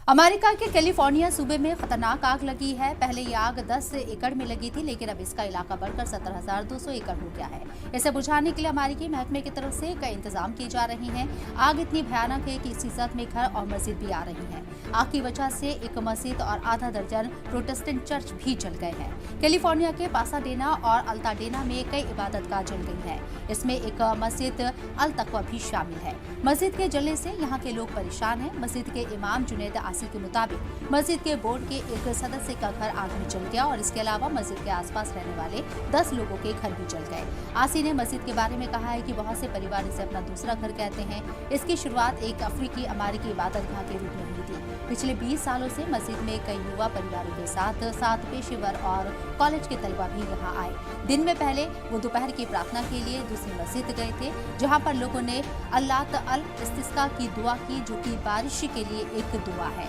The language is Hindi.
अमेरिका के कैलिफोर्निया सूबे में खतरनाक आग लगी है। पहले ये आग 10 एकड़ में लगी थी, लेकिन अब इसका इलाका बढ़कर 17,200 एकड़ हो गया है। इसे बुझाने के लिए अमेरिकी महकमे की तरफ से कई इंतजाम किए जा रहे हैं। आग इतनी भयानक है कि इसी जद में घर और मस्जिद भी आ रही हैं। आग की वजह से एक मस्जिद और आधा दर्जन प्रोटेस्टेंट चर्च भी जल गए हैं। कैलिफोर्निया के पासाडेना और अल्ताडेना में कई इबादतगाह जल गई है। इसमें एक मस्जिद अल तकवा भी शामिल है। मस्जिद के जलने से यहाँ के लोग परेशान हैं। मस्जिद के इमाम जुनैद आसी के मुताबिक मस्जिद के बोर्ड के एक सदस्य का घर आग में जल गया और इसके अलावा मस्जिद के आसपास रहने वाले 10 लोगों के घर भी जल गए। आसी ने मस्जिद के बारे में कहा है कि बहुत से परिवार इसे अपना दूसरा घर कहते हैं। इसकी शुरुआत एक अफ्रीकी अमेरिकी इबादतगाह के रूप में हुई थी। पिछले 20 सालों से मस्जिद में कई युवा परिवारों के साथ 7 पेशेवर और कॉलेज के तलबा भी यहाँ आए। दिन में पहले वो दोपहर की प्रार्थना के लिए दूसरी मस्जिद गए थे, जहाँ पर लोगों ने अल्लाह अल इस्तिस्का की दुआ की, जो कि बारिश के लिए एक दुआ है।